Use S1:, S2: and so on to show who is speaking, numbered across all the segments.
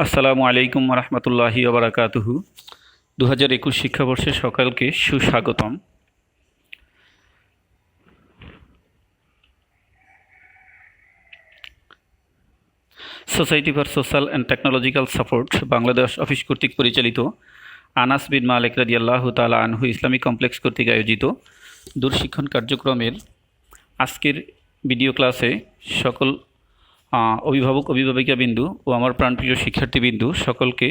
S1: আসসালামু আলাইকুম রহমতুল্লাহি ওবরাকাতুহু। 2021 শিক্ষাবর্ষে সকলকে সুস্বাগতম। Society for social and technological support Bangladesh office কর্তৃক পরিচালিত আনাস বিন মালিক রাদিয়াল্লাহু তাআলা আনহু ইসলামিক কমপ্লেক্স কর্তৃক আয়োজিত দূরশিক্ষণ কার্যক্রমের আজকের ভিডিও ক্লাসে সকল অভিভাবক অভিভাবিকাবিন্দু ও আমার প্রাণপ্রিয় শিক্ষার্থীবিন্দু সকলকে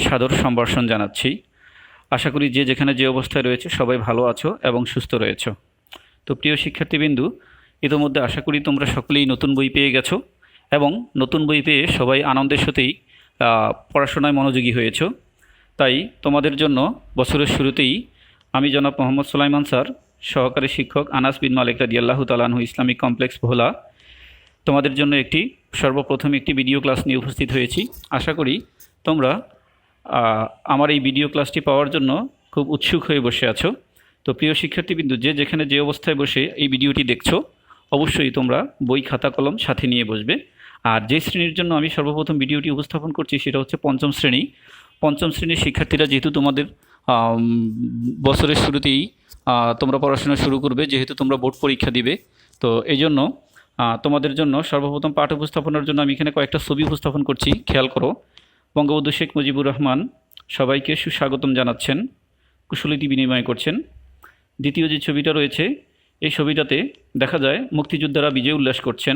S1: সাদর সম্ভাষণ জানাচ্ছি। আশা করি যে যেখানে যে অবস্থায় রয়েছে সবাই ভালো আছো এবং সুস্থ রয়েছো। তো প্রিয় শিক্ষার্থীবিন্দু, ইতোমধ্যে আশা করি তোমরা সকলেই নতুন বই পেয়ে গেছো এবং নতুন বই পেয়ে সবাই আনন্দের সাথেই পড়াশোনায় মনোযোগী হয়েছো। তাই তোমাদের জন্য বছরের শুরুতেই আমি জনাব মোহাম্মদ সুলাইমান স্যার, সহকারী শিক্ষক আনাস বিন মালিক রাদিয়াল্লাহু তাআলা আনহু ইসলামিক কমপ্লেক্স ভোলা, তোমাদের জন্য সর্বপ্রথম একটি ভিডিও ক্লাস নিয়ে উপস্থিত হয়েছি। আশা করি তোমরা আমার এই ভিডিও ক্লাসটি পাওয়ার জন্য খুব উৎসুক হয়ে বসে আছো। তো প্রিয় শিক্ষার্থীবৃন্দ, যে যেখানে যে অবস্থায় বসে এই ভিডিওটি দেখছো, অবশ্যই তোমরা বই খাতা কলম সাথে নিয়ে বসবে। আর যে শ্রেণীর জন্য আমি সর্বপ্রথম ভিডিওটি উপস্থাপন করছি সেটা হচ্ছে পঞ্চম শ্রেণী। পঞ্চম শ্রেণীর শিক্ষার্থীরা যেহেতু তোমাদের বছরের শুরুতেই তোমরা পড়াশোনা শুরু করবে, যেহেতু তোমরা বোর্ড পরীক্ষা দিবে, তো এই জন্য তোমাদের জন্য সর্বপ্রথম পাঠ উপস্থাপনের জন্য আমি এখানে কয়েকটা ছবি উপস্থাপন করছি। খেয়াল করো। বঙ্গবন্ধু শেখ মুজিবুর রহমান সবাইকে সুস্বাগতম জানাচ্ছেন, কুশলীতি বিনিময় করছেন। দ্বিতীয় যে ছবিটা রয়েছে, এই ছবিটাতে দেখা যায় মুক্তিযোদ্ধারা বিজয় উল্লাস করছেন।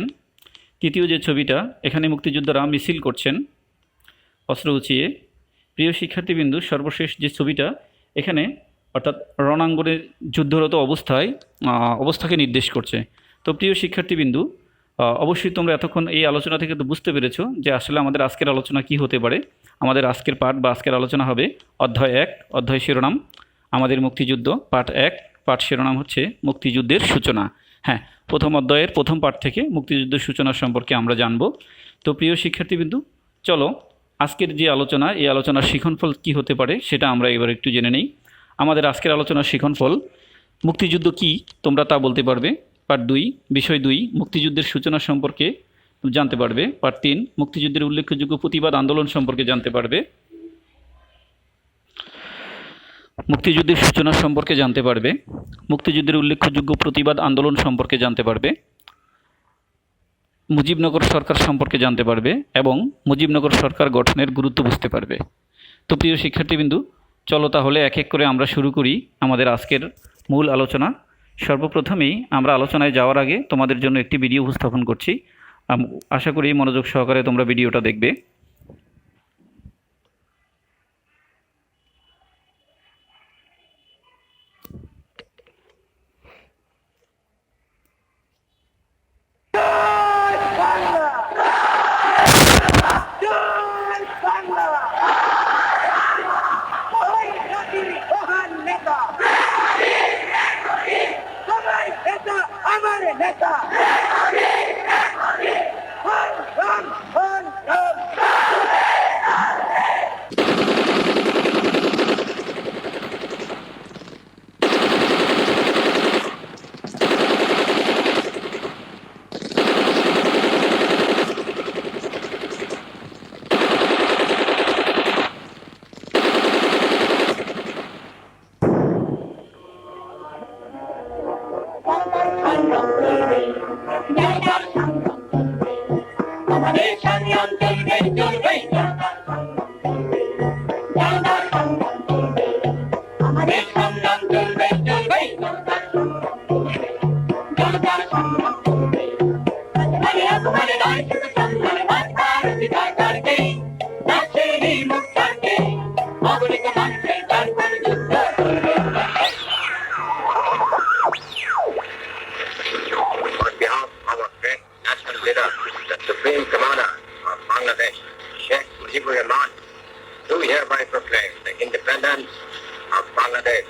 S1: তৃতীয় যে ছবিটা, এখানে মুক্তিযোদ্ধারা মিছিল করছেন অস্ত্র উঁচিয়ে। প্রিয় শিক্ষার্থীবিন্দু, সর্বশেষ যে ছবিটা এখানে অর্থাৎ রণাঙ্গনের যুদ্ধরত অবস্থাকে নির্দেশ করছে। তো প্রিয় শিক্ষার্থীবিন্দু, অবশ্যই তোমরা এতক্ষণ এই আলোচনা থেকে তো বুঝতে পেরেছো যে আসলে আমাদের আজকের আলোচনা কি হতে পারে। আমাদের আজকের পাঠ বা আজকের আলোচনা হবে অধ্যায় 1, অধ্যায় শিরোনাম আমাদের মুক্তিযুদ্ধ, পাঠ 1, পাঠ শিরোনাম হচ্ছে মুক্তিযুদ্ধের সূচনা। হ্যাঁ, প্রথম অধ্যায়ের প্রথম পাঠ থেকে মুক্তিযুদ্ধের সূচনা সম্পর্কে আমরা জানব। তো প্রিয় শিক্ষার্থীবিন্দু, চলো আজকের যে আলোচনা, এই আলোচনার শিখনফল কি হতে পারে সেটা আমরা এবার একটু জেনে নেই। আমাদের আজকের আলোচনার শিখনফল, মুক্তিযুদ্ধ কি তোমরা তা বলতে পারবে। পার্ট 2, বিষয় 2, মুক্তিযুদ্ধের সূচনা সম্পর্কে জানতে পারবে। পার্ট 3, মুক্তিযুদ্ধের উল্লেখযোগ্য প্রতিবাদ আন্দোলন সম্পর্কে জানতে পারবে। মুক্তিযুদ্ধের সূচনা সম্পর্কে জানতে পারবে, মুক্তিযুদ্ধের উল্লেখযোগ্য প্রতিবাদ আন্দোলন সম্পর্কে জানতে পারবে, মুজিবনগর সরকার সম্পর্কে জানতে পারবে এবং মুজিবনগর সরকার গঠনের গুরুত্ব বুঝতে পারবে। তো প্রিয় শিক্ষার্থীবিন্দু, চলো তাহলে এক এক করে আমরা শুরু করি আমাদের আজকের মূল আলোচনা। সর্বপ্রথমেই আমরা আলোচনায় যাওয়ার আগে তোমাদের জন্য একটি ভিডিও উপস্থাপন করছি। আশা করি মনোযোগ সহকারে তোমরা ভিডিওটা দেখবে।
S2: Do hereby proclaim the independence of Bangladesh.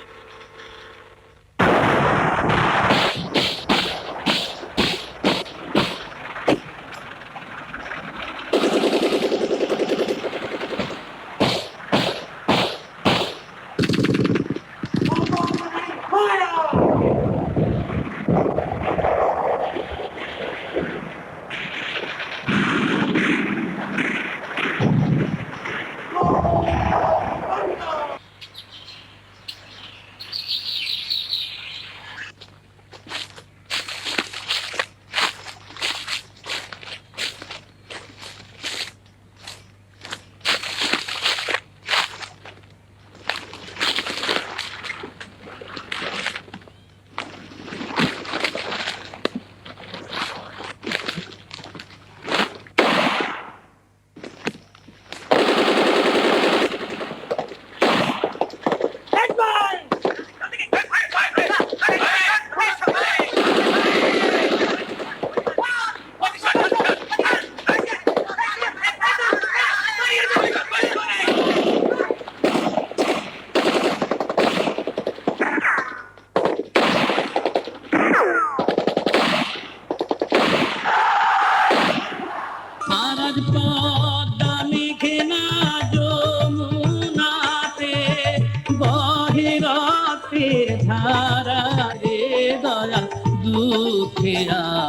S3: হারা রে দয়াল দুঃখে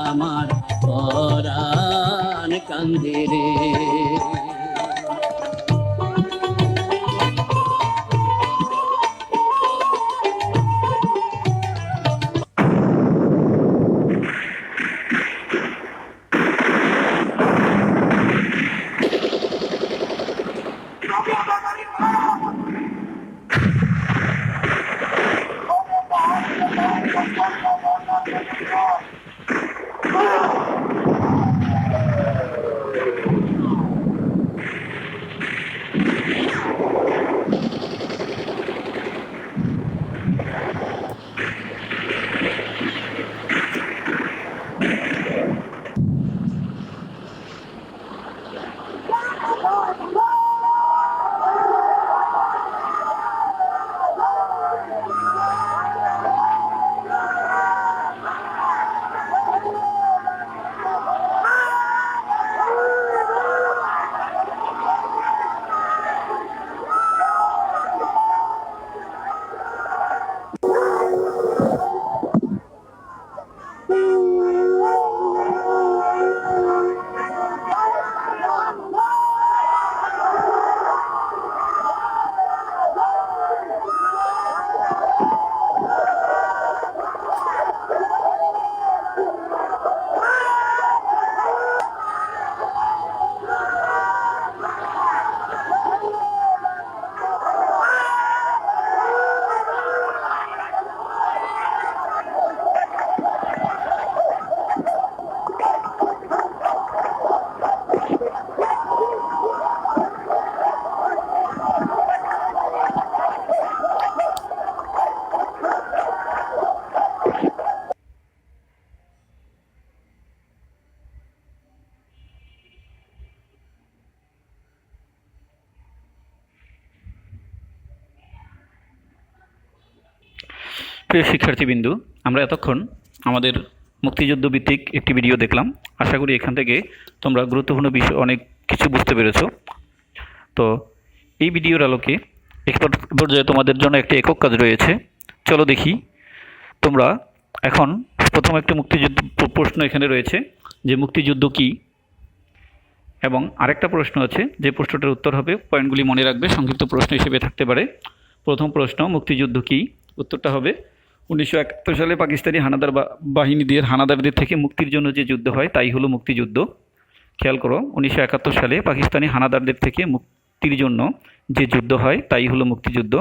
S3: আমার পরাণ কান্দে রে।
S1: প্রিয় শিক্ষার্থীবৃন্দু, আমরা এতক্ষণ আমাদের মুক্তিযুদ্ধ ভিত্তিক একটি ভিডিও দেখলাম। আশা করি এখান থেকে তোমরা গুরুত্বপূর্ণ বিষয় অনেক কিছু বুঝতে পেরেছো। তো এই ভিডিওর আলোকে এক পর্যায়ে তোমাদের জন্য একটি একক কাজ রয়েছে। চলো দেখি তোমরা এখন প্রথম একটা মুক্তিযুদ্ধ প্রশ্ন এখানে রয়েছে যে মুক্তিযুদ্ধ কী, এবং আরেকটা প্রশ্ন আছে যে প্রশ্নটার উত্তর হবে, পয়েন্টগুলি মনে রাখবে, সংক্ষিপ্ত প্রশ্ন হিসেবে থাকতে পারে। প্রথম প্রশ্ন, মুক্তিযুদ্ধ কী? উত্তরটা হবে 1971 সালে পাকিস্তানি হানাদারদের থেকে মুক্তির জন্য যে যুদ্ধ হয় তাই হলো মুক্তিযুদ্ধ। খেয়াল করো, 1971 সালে পাকিস্তানি হানাদারদের থেকে মুক্তির জন্য যে যুদ্ধ হয় তাই হলো মুক্তিযুদ্ধ।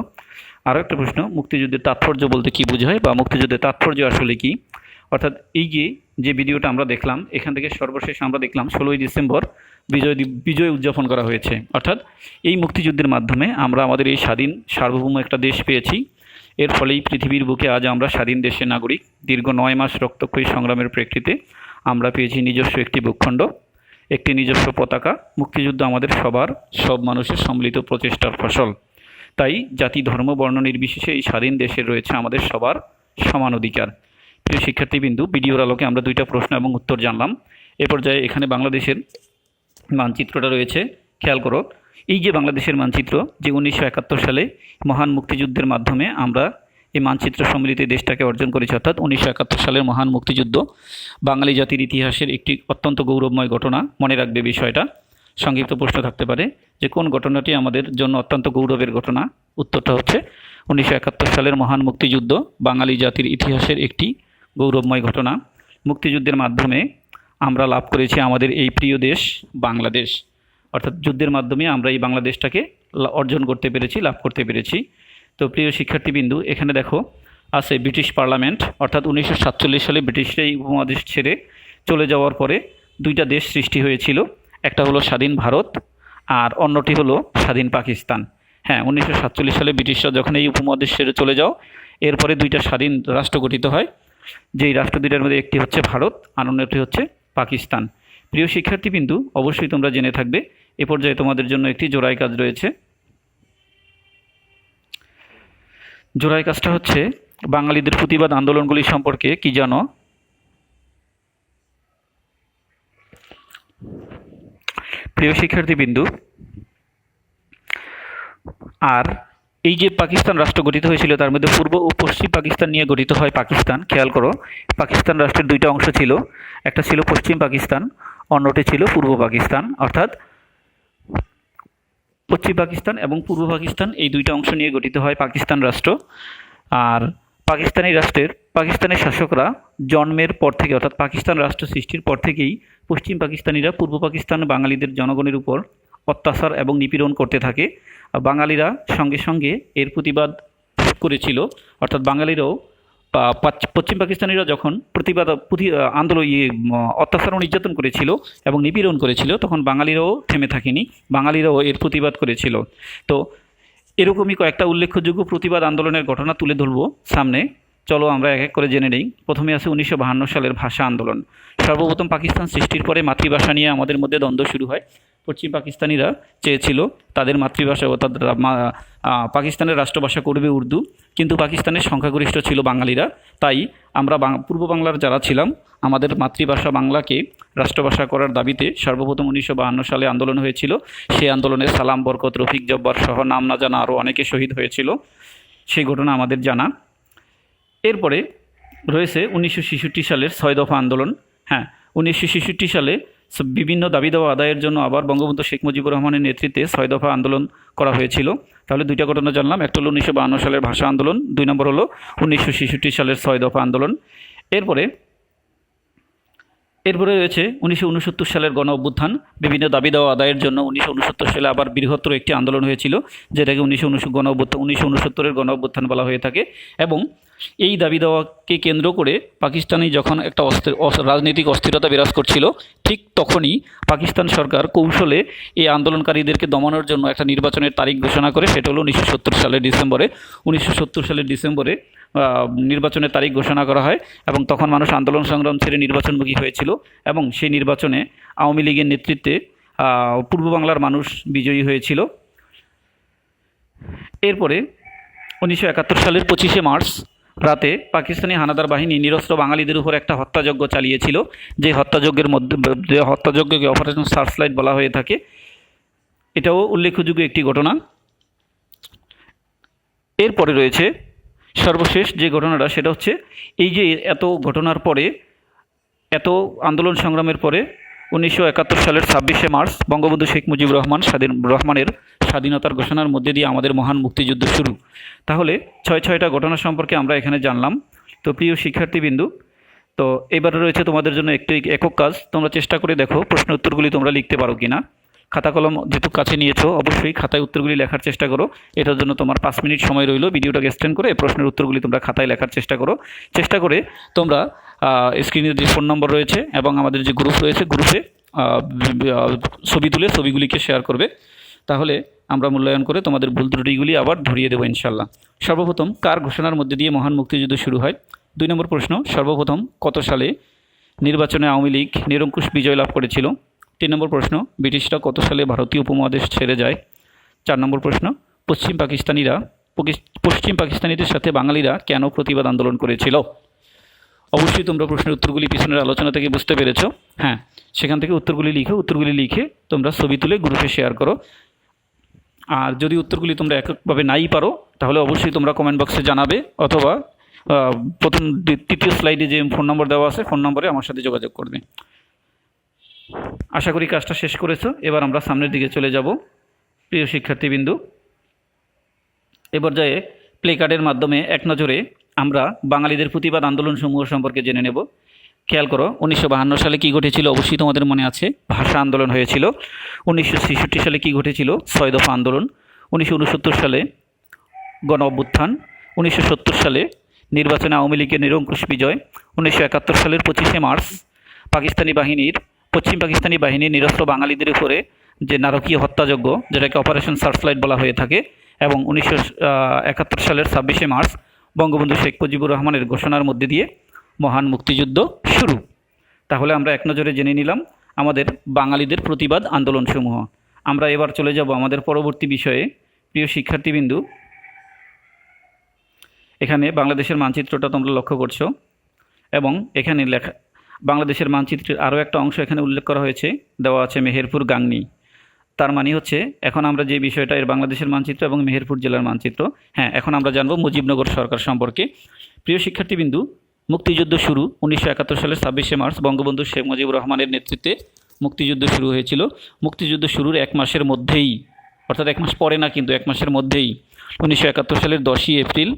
S1: আরও একটা প্রশ্ন, মুক্তিযুদ্ধের তাৎপর্য বলতে কী বোঝায় বা মুক্তিযুদ্ধের তাৎপর্য আসলে কী? অর্থাৎ এই যে ভিডিওটা আমরা দেখলাম, এখান থেকে সর্বশেষ আমরা দেখলাম 16ই ডিসেম্বর বিজয় উদযাপন করা হয়েছে। অর্থাৎ এই মুক্তিযুদ্ধের মাধ্যমে আমরা আমাদের এই স্বাধীন সার্বভৌম একটা দেশ পেয়েছি। এর ফলেই পৃথিবীর বুকে আজ আমরা স্বাধীন দেশের নাগরিক। দীর্ঘ 9 মাস রক্তক্ষয়ী সংগ্রামের প্রেক্ষিতে আমরা পেয়েছি নিজস্ব একটি ভূখণ্ড, একটি নিজস্ব পতাকা। মুক্তিযুদ্ধ আমাদের সব মানুষের সম্মিলিত প্রচেষ্টার ফসল। তাই জাতি, ধর্ম, বর্ণ নির্বিশেষে এই স্বাধীন দেশের রয়েছে আমাদের সবার সমান অধিকার। প্রিয় শিক্ষার্থীবৃন্দু, ভিডিওর আলোকে আমরা 2টা প্রশ্ন এবং উত্তর জানলাম। এ পর্যায়ে এখানে বাংলাদেশের মানচিত্রটা রয়েছে, খেয়াল করো। এই যে বাংলাদেশের মানচিত্র, যে 1971 সালে মহান মুক্তিযুদ্ধের মাধ্যমে আমরা এই মানচিত্র সম্মিলিত দেশটাকে অর্জন করেছি। অর্থাৎ 1971 সালের মহান মুক্তিযুদ্ধ বাঙালি জাতির ইতিহাসের একটি অত্যন্ত গৌরবময় ঘটনা। মনে রাখবে বিষয়টা। সংক্ষিপ্ত প্রশ্ন থাকতে পারে যে কোন ঘটনাটি আমাদের জন্য অত্যন্ত গৌরবের ঘটনা? উত্তরটা হচ্ছে 1971 সালের মহান মুক্তিযুদ্ধ বাঙালি জাতির ইতিহাসের একটি গৌরবময় ঘটনা। মুক্তিযুদ্ধের মাধ্যমে আমরা লাভ করেছি আমাদের এই প্রিয় দেশ বাংলাদেশ। অর্থাৎ যুদ্ধের মাধ্যমে আমরা এই বাংলাদেশটাকে অর্জন করতে পেরেছি, লাভ করতে পেরেছি। তো প্রিয় শিক্ষার্থীবৃন্দু, এখানে দেখো আছে ব্রিটিশ পার্লামেন্ট। অর্থাৎ 1947 সালে ব্রিটিশরা এই উপমহাদেশ ছেড়ে চলে যাওয়ার পরে 2টা দেশ সৃষ্টি হয়েছিল। একটা হলো স্বাধীন ভারত আর অন্যটি হলো স্বাধীন পাকিস্তান। হ্যাঁ, 1947 সালে ব্রিটিশরা যখন এই উপমহাদেশ ছেড়ে চলে যাও, এরপরে 2টা স্বাধীন রাষ্ট্র গঠিত হয়। যেই রাষ্ট্র 2টার মধ্যে একটি হচ্ছে ভারত আর অন্যটি হচ্ছে পাকিস্তান। প্রিয় শিক্ষার্থীবৃন্দু, অবশ্যই তোমরা জেনে থাকবে। এ পর্যায়ে তোমাদের জন্য একটি জোড়াই কাজ রয়েছে। জোড়াই কাজটা হচ্ছে বাঙালিদের প্রতিবাদ আন্দোলনগুলি সম্পর্কে কি জানো? প্রিয় শিক্ষার্থীবৃন্দু, আর এই যে পাকিস্তান রাষ্ট্র গঠিত হয়েছিল তার মধ্যে পূর্ব ও পশ্চিম পাকিস্তান নিয়ে গঠিত হয় পাকিস্তান। খেয়াল করো, পাকিস্তান রাষ্ট্রের দুইটা অংশ ছিল, একটা ছিল পশ্চিম পাকিস্তান, অন্যটি ছিল পূর্ব পাকিস্তান। অর্থাৎ পশ্চিম পাকিস্তান এবং পূর্ব পাকিস্তান এই দুইটা অংশ নিয়ে গঠিত হয় পাকিস্তান রাষ্ট্র। আর পাকিস্তানের শাসকরা জন্মের পর থেকে, অর্থাৎ পাকিস্তান রাষ্ট্র সৃষ্টির পর থেকেই পশ্চিম পাকিস্তানিরা পূর্ব পাকিস্তান বাঙালিদের জনগণের উপর অত্যাচার এবং নিপীড়ন করতে থাকে। আর বাঙালিরা সঙ্গে সঙ্গে এর প্রতিবাদ করেছিল। অর্থাৎ বাঙালিরাও পশ্চিম পাকিস্তানিরা যখন আন্দোলন অত্যাচার ও নির্যাতন করেছিল এবং নিপীড়ন করেছিল, তখন বাঙালিরাও থেমে থাকেনি, বাঙালিরাও এর প্রতিবাদ করেছিল। তো এরকমই কয়েকটা উল্লেখযোগ্য প্রতিবাদ আন্দোলনের ঘটনা তুলে ধরব সামনে। চলো আমরা এক এক করে জেনে নিই। প্রথমে আছে 1952 সালের ভাষা আন্দোলন। সর্বপ্রথম পাকিস্তান সৃষ্টির পরে মাতৃভাষা নিয়ে আমাদের মধ্যে দ্বন্দ্ব শুরু হয়। পশ্চিম পাকিস্তানিরা চেয়েছিল তাদের মাতৃভাষা, অর্থাৎ পাকিস্তানের রাষ্ট্রভাষা করবে উর্দু, কিন্তু পাকিস্তানের সংখ্যাগরিষ্ঠ ছিল বাঙালিরা। তাই আমরা পূর্ব বাংলার যারা ছিলাম, আমাদের মাতৃভাষা বাংলাকে রাষ্ট্রভাষা করার দাবিতে সর্বপ্রথম 1952 সালে আন্দোলন হয়েছিল। সেই আন্দোলনে সালাম, বরকত, রফিক জব্বার সহ নাম না জানা আরও অনেকে শহীদ হয়েছিল, সেই ঘটনা আমাদের জানা। এরপরে রয়েছে 1966 সালের 6 দফা আন্দোলন। হ্যাঁ, 1966 সালে বিভিন্ন দাবি দেওয়া আদায়ের জন্য আবার বঙ্গবন্ধু শেখ মুজিবুর রহমানের নেতৃত্বে 6 দফা আন্দোলন করা হয়েছিল। তাহলে দুইটা ঘটনা জানলাম, একটা হলো 1952 সালের ভাষা আন্দোলন, 2 নম্বর হলো 1966 সালের 6 দফা আন্দোলন। এরপরে রয়েছে 1969 সালের গণ অভ্যুত্থান। বিভিন্ন দাবি দেওয়া আদায়ের জন্য 1969 সালে আবার বৃহত্তর একটি আন্দোলন হয়েছিল, যেটাকে 1969-এর গণ অভ্যুত্থান বলা হয়ে থাকে। এবং এই দাবি দেওয়াকে কেন্দ্র করে পাকিস্তানে যখন একটা রাজনৈতিক অস্থিরতা বিরাজ করছিল, ঠিক তখনই পাকিস্তান সরকার কৌশলে এই আন্দোলনকারীদেরকে দমনের জন্য একটা নির্বাচনের তারিখ ঘোষণা করে, সেটা হলো 1970 সালের ডিসেম্বরে নির্বাচনের তারিখ ঘোষণা করা হয়। এবং তখন মানুষ আন্দোলন সংগ্রাম ছেড়ে নির্বাচনমুখী হয়েছিল, এবং সেই নির্বাচনে আওয়ামী লীগের নেতৃত্বে পূর্ব বাংলার মানুষ বিজয়ী হয়েছিল। এরপরে 1971 সালের 25শে মার্চ রাতে পাকিস্তানি হানাদার বাহিনী নিরস্ত্র বাঙালিদের উপর একটা হত্যাযজ্ঞ চালিয়েছিল, যে হত্যাযজ্ঞকে অপারেশন সার্চলাইট বলা হয়ে থাকে। এটাও উল্লেখযোগ্য একটি ঘটনা। এরপরে রয়েছে সর্বশেষ যে ঘটনাটা, সেটা হচ্ছে এই যে এত ঘটনার পরে, এত আন্দোলন সংগ্রামের পরে 1971 সালের 26শে মার্চ বঙ্গবন্ধু শেখ মুজিবুর রহমানের স্বাধীনতার ঘোষণার মধ্যে দিয়ে আমাদের মহান মুক্তিযুদ্ধ শুরু। তাহলে ছয়টা ঘটনা সম্পর্কে আমরা এখানে জানলাম। তো প্রিয় শিক্ষার্থীবৃন্দু, তো এবারে রয়েছে তোমাদের জন্য একটি একক কাজ। তোমরা চেষ্টা করে দেখো প্রশ্ন উত্তরগুলি তোমরা লিখতে পারো কিনা। খাতা কলম যেহেতু কাছে নিয়েছো, অবশ্যই খাতায় উত্তরগুলি লেখার চেষ্টা করো। এটার জন্য তোমার 5 মিনিট সময় রইল। ভিডিওটাকে এক্সটেন্ড করে প্রশ্নের উত্তরগুলি তোমরা খাতায় লেখার চেষ্টা করো। চেষ্টা করে তোমরা স্ক্রিনে যে ফোন নম্বর রয়েছে এবং আমাদের যে গ্রুপ রয়েছে, গ্রুপে ছবি তুলে ছবিগুলিকে শেয়ার করবে। তাহলে আমরা মূল্যায়ন করে তোমাদের ভুল ত্রুটিগুলি আবার ধরিয়ে দেবো ইনশাল্লাহ। সর্বপ্রথম কার ঘোষণার মধ্যে দিয়ে মহান মুক্তিযুদ্ধ শুরু হয়? 2 নম্বর প্রশ্ন, সর্বপ্রথম কত সালে নির্বাচনে আওয়ামী লীগ নিরঙ্কুশ বিজয় লাভ করেছিল? 3 নম্বর প্রশ্ন, ব্রিটিশরা কত সালে ভারতীয় উপমহাদেশ ছেড়ে যায়? 4 নম্বর প্রশ্ন, পশ্চিম পাকিস্তানিদের সাথে বাঙালিরা কেন প্রতিবাদ আন্দোলন করেছিল? অবশ্যই তোমরা প্রশ্নের উত্তরগুলি পিছনের আলোচনা থেকে বুঝতে পেরেছো। হ্যাঁ, সেখান থেকে উত্তরগুলি লিখে তোমরা ছবি তুলে গ্রুপে শেয়ার করো। আর যদি উত্তরগুলি তোমরা এককভাবে নাই পারো, তাহলে অবশ্যই তোমরা কমেন্ট বক্সে জানাবে, অথবা তৃতীয় স্লাইডে যে ফোন নম্বর দেওয়া আছে, ফোন নম্বরে আমার সাথে যোগাযোগ করবে। আশা করি কাজটা শেষ করেছো। এবার আমরা সামনের দিকে চলে যাব। প্রিয় শিক্ষার্থীবৃন্দু, এ পর্যায়ে প্লে কার্ডের মাধ্যমে এক নজরে আমরা বাঙালিদের প্রতিবাদ আন্দোলনসমূহ সম্পর্কে জেনে নেব। খেয়াল করো, 1952 সালে কী ঘটেছিল? অবশ্যই তোমাদের মনে আছে, ভাষা আন্দোলন হয়েছিল। 1966 সালে কী ঘটেছিল? 6 দফা আন্দোলন। 1969 সালে গণ অভ্যুত্থান। 1970 সালে নির্বাচনে আওয়ামী লীগের নিরঙ্কুশ বিজয়। 1971 সালের 25শে মার্চ পশ্চিম পাকিস্তানি বাহিনী নিরস্ত্র বাঙালিদের উপরে যে নারকীয় হত্যাযজ্ঞ, যেটাকে অপারেশন সার্চলাইট বলা হয়ে থাকে। এবং 1971 সালের 26শে মার্চ বঙ্গবন্ধু শেখ মুজিবুর রহমানের ঘোষণার মধ্যে দিয়ে মহান মুক্তিযুদ্ধ শুরু। তাহলে আমরা এক নজরে জেনে নিলাম আমাদের বাঙালিদের প্রতিবাদ আন্দোলনসমূহ। আমরা এবার চলে যাব আমাদের পরবর্তী বিষয়ে। প্রিয় শিক্ষার্থীবৃন্দু, এখানে বাংলাদেশের মানচিত্রটা তোমরা লক্ষ্য করছো, এবং এখানে লেখা বাংলাদেশের মানচিত্রের আরও একটা অংশ এখানে উল্লেখ করা হয়েছে, দেওয়া আছে মেহেরপুর গাংনী। তার মানে হচ্ছে এখন আমরা যে বিষয়টা এর বাংলাদেশের মানচিত্র এবং মেহেরপুর জেলার মানচিত্র। হ্যাঁ, এখন আমরা জানবো মুজিবনগর সরকার সম্পর্কে। প্রিয় শিক্ষার্থীবিন্দু, মুক্তিযুদ্ধ শুরু 1971 সালের 26শে মার্চ বঙ্গবন্ধু শেখ মুজিবুর রহমানের নেতৃত্বে মুক্তিযুদ্ধ শুরু হয়েছিল। মুক্তিযুদ্ধ শুরুর এক মাসের মধ্যেই, অর্থাৎ এক মাস পরে না, কিন্তু এক মাসের মধ্যেই 1971 সালের 10ই এপ্রিল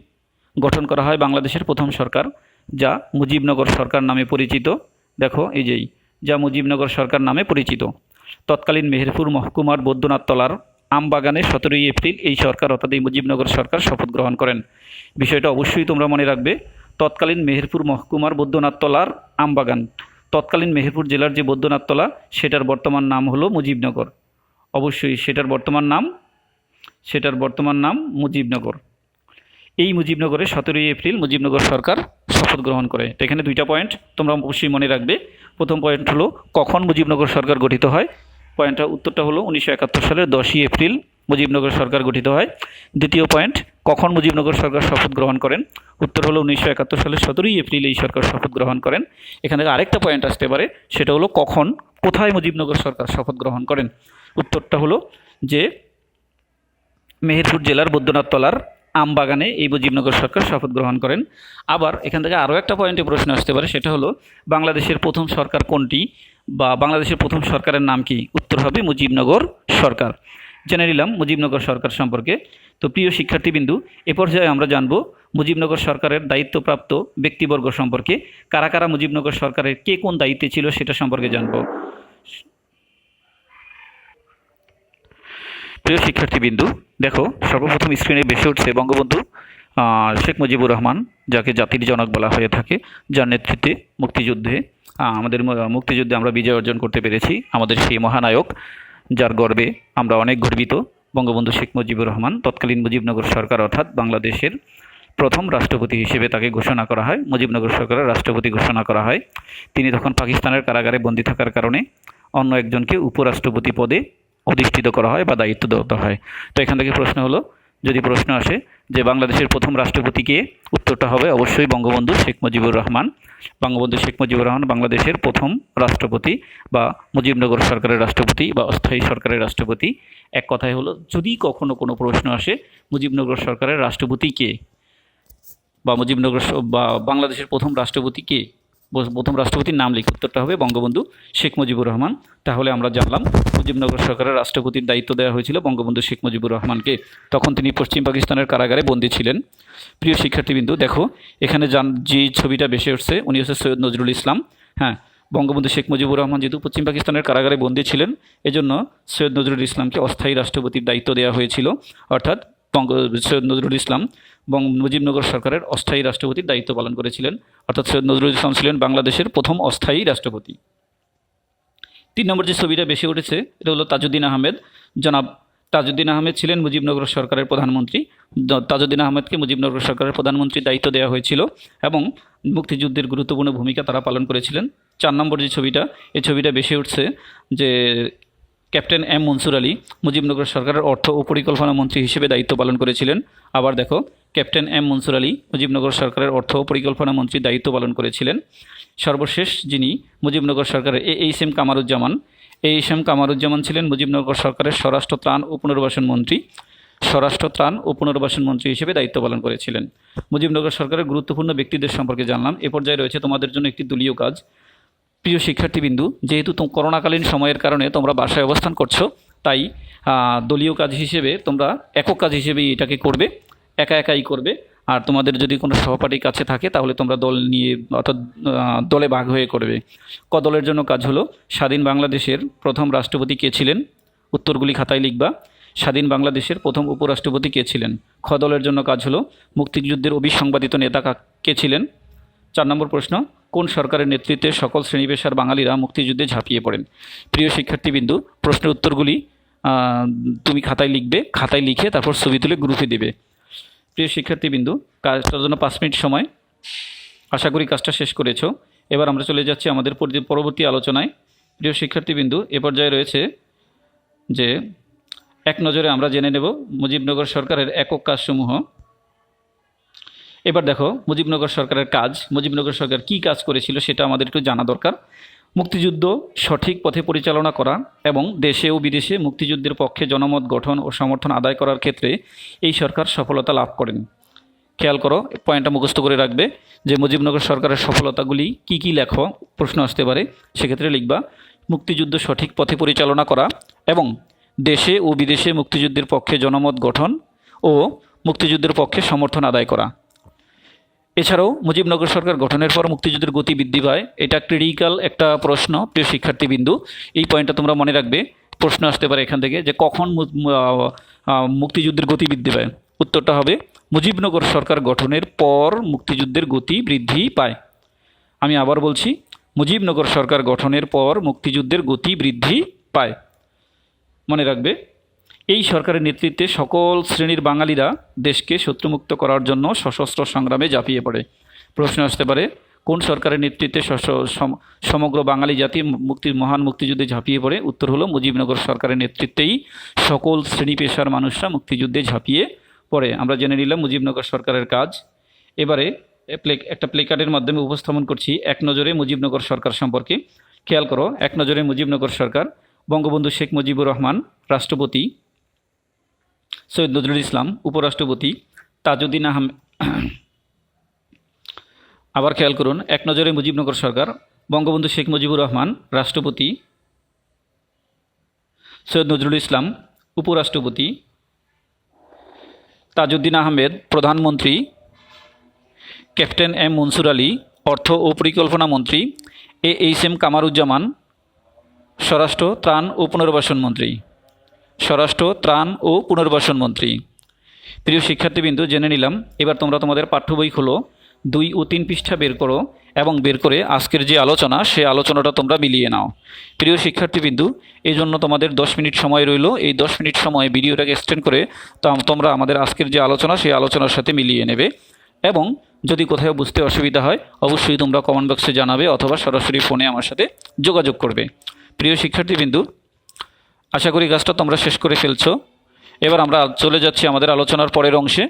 S1: গঠন করা হয় বাংলাদেশের প্রথম সরকার, যা মুজিবনগর সরকার নামে পরিচিত। দেখো এই যেই যা মুজিবনগর সরকার নামে পরিচিত। তৎকালীন মেহেরপুর মহকুমার বৈদ্যনাথ তলার আমবাগানে 17ই এপ্রিল এই সরকার অর্থাৎ এই মুজিবনগর সরকার শপথ গ্রহণ করেন। বিষয়টা অবশ্যই তোমরা মনে রাখবে। তৎকালীন মেহেরপুর মহকুমার বৈদ্যনাথ তলার আমবাগান, তৎকালীন মেহেরপুর জেলার যে বৈদ্যনাথ তলা সেটার বর্তমান নাম হলো মুজিবনগর। অবশ্যই সেটার বর্তমান নাম মুজিবনগর। এই মুজিবনগরে 17ই এপ্রিল মুজিবনগর সরকার শপথ গ্রহণ করে। তো এখানে দুইটা পয়েন্ট তোমরা অবশ্যই মনে রাখবে। প্রথম পয়েন্ট হলো কখন মুজিবনগর সরকার গঠিত হয়, উত্তরটা হলো 1971 সালের 10ই এপ্রিল মুজিবনগর সরকার গঠিত হয়। দ্বিতীয় পয়েন্ট, কখন মুজিবনগর সরকার শপথ গ্রহণ করেন, উত্তর হলো 1971 সালের 17ই এপ্রিল এই সরকার শপথ গ্রহণ করেন। এখানে আরেকটা পয়েন্ট আসতে পারে, সেটা হলো কোথায় মুজিবনগর সরকার শপথ গ্রহণ করেন। উত্তরটা হলো যে মেহেরপুর জেলার বৈদ্যনাথ তলার আমবাগানে এই মুজিবনগর সরকার শপথ গ্রহণ করেন। আবার এখান থেকে আরও একটা পয়েন্টে প্রশ্ন আসতে পারে, সেটা হলো বাংলাদেশের প্রথম সরকার কোনটি বা বাংলাদেশের প্রথম সরকারের নাম কি, উত্তর হবে মুজিবনগর সরকার। জেনে নিলাম মুজিবনগর সরকার সম্পর্কে। তো প্রিয় শিক্ষার্থীবিন্দু, এ পর্যায়ে আমরা জানব মুজিবনগর সরকারের দায়িত্বপ্রাপ্ত ব্যক্তিবর্গ সম্পর্কে। কারা কারা মুজিবনগর সরকারের কে কোন দায়িত্বে ছিল সেটা সম্পর্কে জানব। প্রিয় শিক্ষার্থীবিন্দু, দেখো সর্বপ্রথম স্ক্রিনে ভেসে উঠছে বঙ্গবন্ধু শেখ মুজিবুর রহমান, যাকে জাতির জনক বলা হয়ে থাকে, যার নেতৃত্বে মুক্তিযুদ্ধে আমরা বিজয় অর্জন করতে পেরেছি। আমাদের সেই মহানায়ক, যার গর্বে আমরা অনেক গর্বিত, বঙ্গবন্ধু শেখ মুজিবুর রহমান। তৎকালীন মুজিবনগর সরকার অর্থাৎ বাংলাদেশের প্রথম রাষ্ট্রপতি হিসেবে তাকে ঘোষণা করা হয়, মুজিবনগর সরকারের রাষ্ট্রপতি ঘোষণা করা হয়। তিনি তখন পাকিস্তানের কারাগারে বন্দী থাকার কারণে অন্য একজনকে উপরাষ্ট্রপতি পদে অধিষ্ঠিত করা হয় বা দায়িত্ব দেওয়া হয়। তো এখান থেকে প্রশ্ন হলো, যদি প্রশ্ন আসে যে বাংলাদেশের প্রথম রাষ্ট্রপতি কে, উত্তরটা হবে অবশ্যই বঙ্গবন্ধু শেখ মুজিবুর রহমান। বঙ্গবন্ধু শেখ মুজিবুর রহমান বাংলাদেশের প্রথম রাষ্ট্রপতি বা মুজিবনগর সরকারের রাষ্ট্রপতি বা অস্থায়ী সরকারের রাষ্ট্রপতি। এক কথায় হলো, যদি কখনো কোনো প্রশ্ন আসে মুজিবনগর সরকারের রাষ্ট্রপতি কে বা বাংলাদেশের প্রথম রাষ্ট্রপতি কে, প্রথম রাষ্ট্রপতির নাম লিখে উত্তরটা হবে বঙ্গবন্ধু শেখ মুজিবুর রহমান। তাহলে আমরা জানলাম মুজিবনগর সরকারের রাষ্ট্রপতির দায়িত্ব দেওয়া হয়েছিল বঙ্গবন্ধু শেখ মুজিবুর রহমানকে। তখন তিনি পশ্চিম পাকিস্তানের কারাগারে বন্দী ছিলেন। প্রিয় শিক্ষার্থীবৃন্দু, দেখো এখানে যে ছবিটা ভেসে উঠছে, উনি হচ্ছে সৈয়দ নজরুল ইসলাম। হ্যাঁ, বঙ্গবন্ধু শেখ মুজিবুর রহমান যেহেতু পশ্চিম পাকিস্তানের কারাগারে বন্দী ছিলেন, এজন্য সৈয়দ নজরুল ইসলামকে অস্থায়ী রাষ্ট্রপতির দায়িত্ব দেওয়া হয়েছিল। অর্থাৎ সৈয়দ নজরুল ইসলাম মুজিবনগর সরকারের অস্থায়ী রাষ্ট্রপতির দায়িত্ব পালন করেছিলেন। অর্থাৎ সৈয়দ নজরুল ইসলাম ছিলেন বাংলাদেশের প্রথম অস্থায়ী রাষ্ট্রপতি। 3 নম্বর যে ছবিটা বেশি উঠেছে, এটা হলো তাজউদ্দিন আহমেদ। জনাব তাজউদ্দিন আহমেদ ছিলেন মুজিবনগর সরকারের প্রধানমন্ত্রী। তাজউদ্দিন আহমেদকে মুজিবনগর সরকারের প্রধানমন্ত্রীর দায়িত্ব দেওয়া হয়েছিল এবং মুক্তিযুদ্ধের গুরুত্বপূর্ণ ভূমিকা তারা পালন করেছিলেন। 4 নম্বর যে ছবিটা, এই ছবিটা বেশি উঠছে যে ক্যাপ্টেন এম মনসুর আলী মুজিবনগর সরকারের অর্থ ও পরিকল্পনা মন্ত্রী হিসেবে দায়িত্ব পালন করেছিলেন। আবার দেখো, ক্যাপ্টেন এম মনসুর আলী মুজিবনগর সরকারের অর্থ ও পরিকল্পনা মন্ত্রীর দায়িত্ব পালন করেছিলেন। সর্বশেষ যিনি মুজিবনগর সরকারের এইচ এম কামারুজ্জামান ছিলেন মুজিবনগর সরকারের স্বরাষ্ট্র ত্রাণ ও পুনর্বাসন মন্ত্রী হিসেবে দায়িত্ব পালন করেছিলেন। মুজিবনগর সরকারের গুরুত্বপূর্ণ ব্যক্তিদের সম্পর্কে জানলাম। এ পর্যায়ে রয়েছে তোমাদের জন্য একটি দলীয় কাজ। প্রিয় শিক্ষার্থীবিন্দু, যেহেতু করোনাকালীন সময়ের কারণে তোমরা বাসায় অবস্থান করছো, তাই দলীয় কাজ হিসেবে তোমরা একক কাজ হিসেবে এটাকে করবে, একাই করবে। আর তোমাদের যদি কোনো সহপাঠী কাছে থাকে তাহলে তোমরা দল নিয়ে অর্থাৎ দলে ভাগ হয়ে করবে। ক দলের জন্য কাজ হলো, স্বাধীন বাংলাদেশের প্রথম রাষ্ট্রপতি কে ছিলেন, উত্তরগুলি খাতায় লিখবা। স্বাধীন বাংলাদেশের প্রথম উপরাষ্ট্রপতি কে ছিলেন। খ দলের জন্য কাজ হলো, মুক্তিযুদ্ধের অবিসংবাদিত নেতা কে ছিলেন। 4 নম্বর প্রশ্ন, কোন সরকারের নেতৃত্বে সকল শ্রেণী পেশার বাঙালিরা মুক্তিযুদ্ধে ঝাঁপিয়ে পড়েন। প্রিয় শিক্ষার্থীবিন্দু, প্রশ্নের উত্তরগুলি তুমি খাতায় লিখবে, খাতায় লিখে তারপর ছবি তুলে গ্রুপে দেবে। প্রিয় শিক্ষার্থীবিন্দু, কাজটার জন্য 5 মিনিট সময়, আশা করি কাজটা শেষ করেছো। এবার আমরা চলে যাচ্ছি আমাদের পরবর্তী আলোচনায়। প্রিয় শিক্ষার্থীবিন্দু, এ পর্যায়ে রয়েছে যে এক নজরে আমরা জেনে নেব মুজিবনগর সরকারের একক কাজসমূহ। এবার দেখো মুজিবনগর সরকারের কাজ, মুজিবনগর সরকার কী কাজ করেছিল সেটা আমাদের একটু জানা দরকার। মুক্তিযুদ্ধ সঠিক পথে পরিচালনা করা এবং দেশে ও বিদেশে মুক্তিযুদ্ধের পক্ষে জনমত গঠন ও সমর্থন আদায় করার ক্ষেত্রে এই সরকার সফলতা লাভ করেন। খেয়াল করো, পয়েন্টটা মুখস্থ করে রাখবে যে মুজিবনগর সরকারের সফলতাগুলি কি কি লেখো, প্রশ্ন আসতে পারে। সেক্ষেত্রে লিখবা মুক্তিযুদ্ধ সঠিক পথে পরিচালনা করা এবং দেশে ও বিদেশে মুক্তিযুদ্ধের পক্ষে জনমত গঠন ও মুক্তিযুদ্ধের পক্ষে সমর্থন আদায় করা। এছাড়াও মুজিবনগর সরকার গঠনের পর মুক্তিযুদ্ধের গতি বৃদ্ধি পায়। এটা ক্রিটিক্যাল একটা প্রশ্ন প্রিয় শিক্ষার্থীবৃন্দু, এই পয়েন্টটা তোমরা মনে রাখবে। প্রশ্ন আসতে পারে এখান থেকে যে কখন মুক্তিযুদ্ধের গতি বৃদ্ধি পায়। উত্তরটা হবে মুজিবনগর সরকার গঠনের পর মুক্তিযুদ্ধের গতি বৃদ্ধি পায়। আমি আবার বলছি, মুজিবনগর সরকার গঠনের পর মুক্তিযুদ্ধের গতি বৃদ্ধি পায়। মনে রাখবে, এই সরকারের নেতৃত্বে সকল শ্রেণীর বাঙালিরা দেশকে শত্রুমুক্ত করার জন্য সশস্ত্র সংগ্রামে ঝাঁপিয়ে পড়ে। প্রশ্ন আসতে পারে কোন সরকারের নেতৃত্বে সমগ্র বাঙালি জাতি মহান মুক্তিযুদ্ধে ঝাঁপিয়ে পড়ে। উত্তর হলো মুজিবনগর সরকারের নেতৃত্বেই সকল শ্রেণী পেশার মানুষরা মুক্তিযুদ্ধে ঝাঁপিয়ে পড়ে। আমরা জেনে নিলাম মুজিবনগর সরকারের কাজ। এবারে একটা প্লেকার্ডের মাধ্যমে উপস্থাপন করছি এক নজরে মুজিবনগর সরকার সম্পর্কে। খেয়াল করো, এক নজরে মুজিবনগর সরকার। বঙ্গবন্ধু শেখ মুজিবুর রহমান রাষ্ট্রপতি, সৈয়দ নজরুল ইসলাম উপরাষ্ট্রপতি, তাজউদ্দিন আহমেদ। আবার খেয়াল করুন, এক নজরে মুজিবনগর সরকার। বঙ্গবন্ধু শেখ মুজিবুর রহমান রাষ্ট্রপতি, সৈয়দ নজরুল ইসলাম উপরাষ্ট্রপতি, তাজউদ্দিন আহমেদ প্রধানমন্ত্রী, ক্যাপ্টেন এম মনসুর আলী অর্থ ও পরিকল্পনা মন্ত্রী, এইচ এম কামারুজ্জামান স্বরাষ্ট্র ত্রাণ ও পুনর্বাসন মন্ত্রী, স্বরাষ্ট্র ত্রাণ ও পুনর্বাসন মন্ত্রী। প্রিয় শিক্ষার্থীবৃন্দ, জেনে নিলাম। এবার তোমরা তোমাদের পাঠ্য বই খোলো, 2 ও 3 পৃষ্ঠা বের করো এবং বের করে আজকের যে আলোচনা সেই আলোচনাটা তোমরা মিলিয়ে নাও। প্রিয় শিক্ষার্থীবৃন্দ, এই জন্য তোমাদের 10 মিনিট সময় রইল। এই 10 মিনিট সময় ভিডিওটাকে এক্সটেন্ড করে তোমরা আমাদের আজকের যে আলোচনা সেই আলোচনার সাথে মিলিয়ে নেবে এবং যদি কোথাও বুঝতে অসুবিধা হয় অবশ্যই তোমরা কমেন্ট বক্সে জানাবে অথবা সরাসরি ফোনে আমার সাথে যোগাযোগ করবে। প্রিয় শিক্ষার্থীবৃন্দ, আশা করি কাজটা তোমরা শেষ করে ফেলছো। এবার আমরা চলে যাচ্ছি আমাদের আলোচনার পরের অংশে।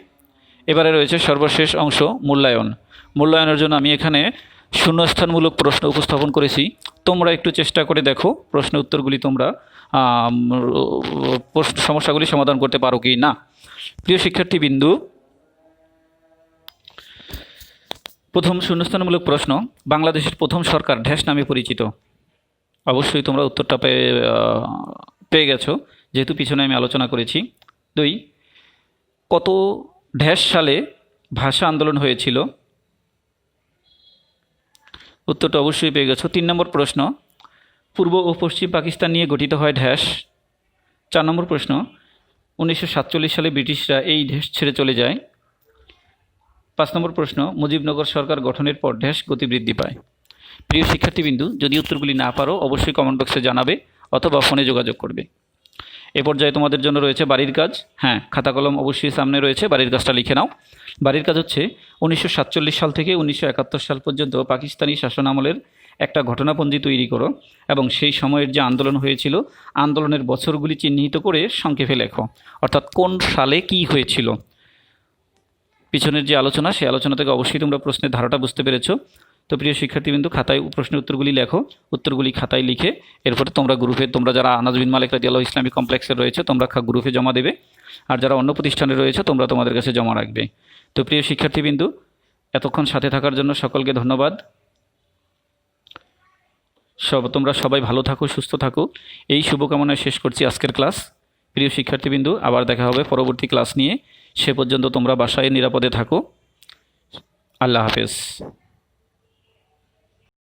S1: এবারে রয়েছে সর্বশেষ অংশ, মূল্যায়ন। মূল্যায়নের জন্য আমি এখানে শূন্যস্থানমূলক প্রশ্ন উপস্থাপন করেছি। তোমরা একটু চেষ্টা করে দেখো প্রশ্ন উত্তরগুলি তোমরা সমস্যাগুলি সমাধান করতে পারো কি না। প্রিয় শিক্ষার্থীবৃন্দু, প্রথম শূন্যস্থানমূলক প্রশ্ন, বাংলাদেশের প্রথম সরকার ড্যাশ নামে পরিচিত। অবশ্যই তোমরা উত্তরটা পেয়ে গেছো, যেহেতু পিছনে আমি আলোচনা করেছি। 2, কত ড্যাশ সালে ভাষা আন্দোলন হয়েছিল? উত্তরটা অবশ্যই পেয়ে গেছো। 3 নম্বর প্রশ্ন, পূর্ব ও পশ্চিম পাকিস্তান নিয়ে গঠিত হয় ড্যাশ। 4 নম্বর প্রশ্ন, 1947 সালে ব্রিটিশরা এই দেশ ছেড়ে চলে যায়। 5 নম্বর প্রশ্ন, মুজিবনগর সরকার গঠনের পর ড্যাশ গতি বৃদ্ধি পায়। প্রিয় শিক্ষার্থীবৃন্দু, যদি উত্তরগুলি না পারো অবশ্যই কমেন্ট বক্সে জানাবে অথবা ফোনে যোগাযোগ করবে। এ পর্যায়ে তোমাদের জন্য রয়েছে বাড়ির কাজ। হ্যাঁ, খাতা কলম অবশ্যই সামনে রয়েছে, বাড়ির কাজটা লিখে নাও। বাড়ির কাজ হচ্ছে 1947 সাল থেকে 1971 সাল পর্যন্ত পাকিস্তানি শাসনামলের একটা ঘটনাপঞ্জি তৈরি করো এবং সেই সময়ের যে আন্দোলন হয়েছিল আন্দোলনের বছরগুলি চিহ্নিত করে সংক্ষেপে লেখো। অর্থাৎ কোন সালে কি হয়েছিল। পিছনের যে আলোচনা সেই আলোচনা থেকে অবশ্যই তোমরা প্রশ্নের ধারাটা বুঝতে পেরেছো। তো প্রিয় শিক্ষার্থীবৃন্দ, খাতায় প্রশ্নের উত্তরগুলি লেখো, উত্তরগুলি খাতায় লিখে এরপরে তোমরা যারা আনাস বিন মালিক রাদিয়াল্লাহু ইসলামিক কমপ্লেক্সে রয়েছে তোমরা গ্রুপে জমা দেবে, আর যারা অন্য প্রতিষ্ঠানে রয়েছে তোমরা তোমাদের কাছে জমা রাখবে। তো প্রিয় শিক্ষার্থীবৃন্দ, এতক্ষণ সাথে থাকার জন্য সকলকে ধন্যবাদ। তোমরা সবাই ভালো থাকো, সুস্থ থাকো, এই শুভকামনায় শেষ করছি আজকের ক্লাস। প্রিয় শিক্ষার্থীবৃন্দ, আবার দেখা হবে পরবর্তী ক্লাস নিয়ে। সে পর্যন্ত তোমরা বাসায় নিরাপদে থাকো। আল্লাহ হাফেজ।